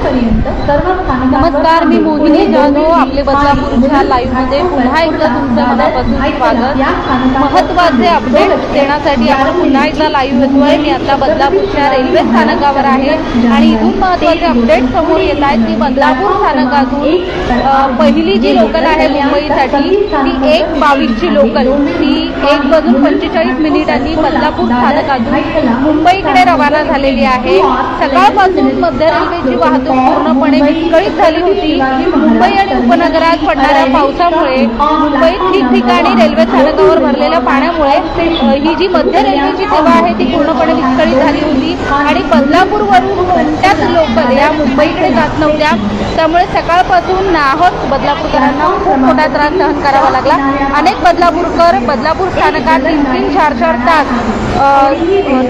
नमस्कार, मी मोहिनी जाधव. आपले बदलापूरच्या लाईव्ह मध्ये पुन्हा एकदा तुमचं मनापासून स्वागत. महत्त्वाचे अपडेट देण्यासाठी आपण पुन्हा एकदा लाईव्ह येतोय. मी आता बदलापूरच्या रेल्वे स्थानकावर आहे आणि इथून महत्त्वाचे अपडेट समोर येत आहेत की बदलापूर स्थानकातून पहिली जी लोकल आहे मुंबईसाठी ती 1:22 ची लोकल, ती 1:45 बदलापूर स्थानकातून मुंबईकडे रवाना झालेली आहे. सकाळपासून मध्य रेल्वेची वाहतूक पूर्णपणे विस्कळीत झाली होती. मुंबई आणि उपनगरात पडणाऱ्या पावसामुळे मुंबईत ठिकठिकाणी रेल्वे स्थानकावर भरलेल्या पाण्यामुळे ही जी मध्य रेल्वेची सेवा आहे ती पूर्णपणे विस्कळीत झाली होती आणि बदलापूरवरून कोणत्याच लोकल या मुंबईकडे जात नव्हत्या. त्यामुळे सकाळपासून नाहक बदलापूरकरांना खूप मोठा त्रास सहन करावा लागला. अनेक बदलापूरकर बदलापूर स्थानकात 3-4 तास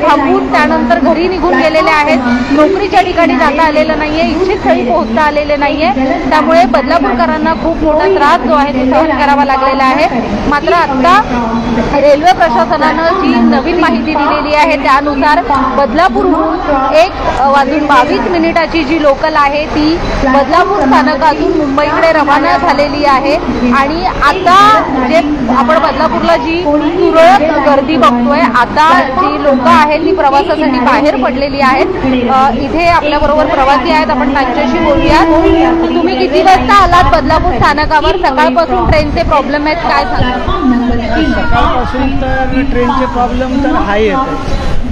थांबून त्यानंतर घरी निघून गेलेले आहेत. नोकरीच्या ठिकाणी जाता आलेलं नाहीये, इच्छित स्थळी पोहोचता आलेले नाहीये. त्यामुळे बदलापूरकरांना खूप मोठा त्रास जो आहे तो सहन करावा लागलेला आहे. मात्र आता रेल्वे प्रशासनानं जी नवीन माहिती दिलेली आहे त्यानुसार बदलापूरहून 1:22 जी लोकल आहे ती बदलापूर स्थानकातून मुंबईकडे रवाना झालेली आहे. आणि आता जे आपण बदलापूरला जी तुरळक गर्दी बघतोय, आता जी लोक आहेत ती प्रवासासाठी बाहेर पडलेली आहेत. इथे आपल्याबरोबर प्रवासी आहेत, आपण त्यांच्याशी बोलूयात. तुम्ही किती वाजता आलात बदलापूर स्थानकावर? सकाळपासून ट्रेनचे प्रॉब्लेम आहेत, काय सांगा? सकाळपासून तर ट्रेनचे प्रॉब्लेम तर आहेत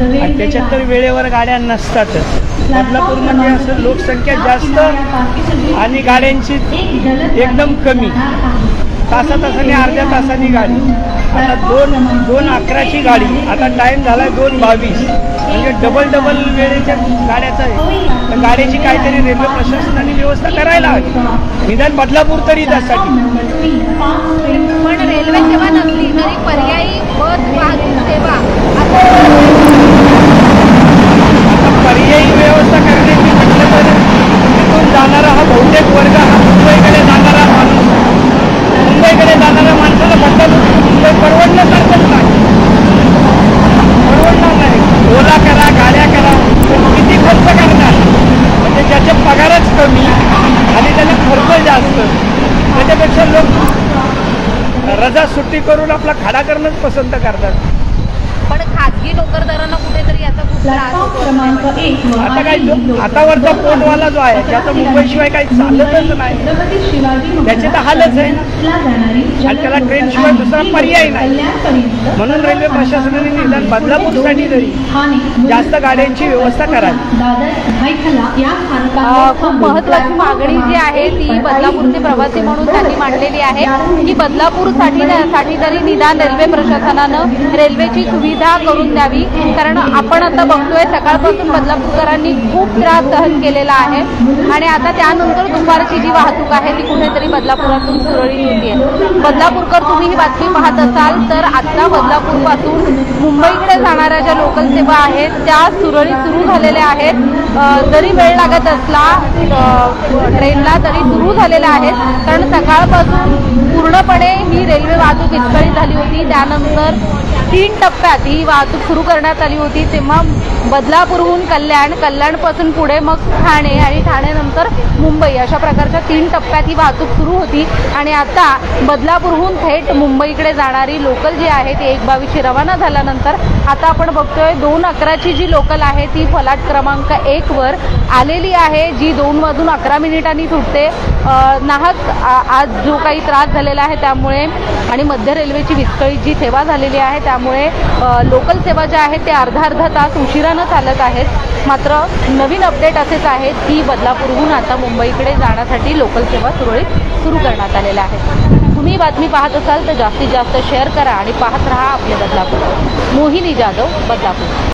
आणि त्याच्यात तर वेळेवर गाड्या नसतातच. बदलापूर म्हणजे असं लोकसंख्या जास्त आणि गाड्यांची एकदम कमी. तासातासाने अर्ध्या तासानी गाडी. आता 2:11ची गाडी, आता टाईम झाला 2:22, म्हणजे डबल वेळेच्या गाड्याचा आहे. तर गाडीची काहीतरी रेल्वे प्रशासनाने व्यवस्था करायला हवी, निदान बदलापूर तरी त्यासाठी. पण रेल्वे सेवा नसली तरी पर्यायी बस वाहतूक सेवा आता पर्यायी व्यवस्था करण्याची म्हटलं तर तिथून जाणारा हा बहुतेक वर्ग हा मुंबईकडे जाणारा माणूस, मुंबईकडे जाणाऱ्या माणसाला बदलापूर मुंबई परवडण्यासारखंच नाही, परवडणार नाही. ओला करा, गाड्या करा, किती खर्च करणार? म्हणजे ज्याचे पगारच कमी आणि त्याला खर्च जास्त, त्याच्यापेक्षा लोक रजा सुट्टी करून आपला खाडा करणंच पसंत करतात. पण खाजगी नोकरदारांना कुठेतरी याचा खूप त्रास होतो. आता काय हातावरचा पोटवाला जो आहे त्याचा मुंबईशिवाय काही चालतच नाही, त्याचे तर हालच आहे आणि त्याला ट्रेनशिवाय दुसरा पर्याय नाही. म्हणून रेल्वे प्रशासनाने निदान बदलापूरसाठी तरी जास्त गाड्यांची व्यवस्था करावी. खूप महत्वाची मागणी जी आहे ती बदलापूरचे प्रवासी म्हणून त्यांनी मांडलेली आहे की बदलापूरसाठी तरी निदान रेल्वे प्रशासनानं रेल्वेची सुविधा करून द्यावी. कारण आपण आता बघतोय सकाळपासून बदलापूरकरांनी खूप त्रास सहन केलेला आहे आणि आता त्यानंतर दुपारची जी वाहतूक आहे ती कुठेतरी बदलापुरातून सुरळीत होतीये. बदलापूरकर तुम्ही ही बातमी पाहत असाल तर आता बदलापूरपासून मुंबईकडे जाणाऱ्या ज्या लोकल सेवा आहेत त्या सुरळीत सुरू झालेल्या आहेत. जरी वेळ लागत असला ट्रेनला तरी सुरू झालेल्या आहेत. कारण सकाळपासून पूर्णपणे ही रेल्वे वाहतूक विस्कळीत झाली होती. त्यानंतर 3 टप्प्यात ही वाहतूक सुरू करण्यात आली होती. तेव्हा बदलापूरहून कल्याणपासून पुढे मग ठाणे आणि ठाणेनंतर मुंबई अशा प्रकारच्या 3 टप्प्यात ही वाहतूक सुरू होती. आणि आता बदलापूरहून थेट मुंबईकडे जाणारी लोकल जी आहे ती 1:22 रवाना झाल्यानंतर आता आपण बघतोय 2:11ची जी लोकल आहे ती फलाट क्रमांक 1 वर आलेली आहे, जी 2:11 सुटते. नाहक आज जो काही त्रास झालेला आहे त्यामुळे आणि मध्य रेल्वेची विस्कळीत जी सेवा झालेली आहे त्यामुळे लोकल सेवा ज्या आहेत ते अर्धा तास उशिरानं चालत आहेत. मात्र नवीन अपडेट असेच आहेत की बदलापूरहून आता मुंबईकडे जाण्यासाठी लोकल सेवा सुरू करण्यात आलेल्या आहेत. तुम्ही बातमी पाहत असाल तर जास्तीत जास्त शेअर करा आणि पाहत रहा आपले बदलापूर. मोहिनी जाधव, बदलापूर.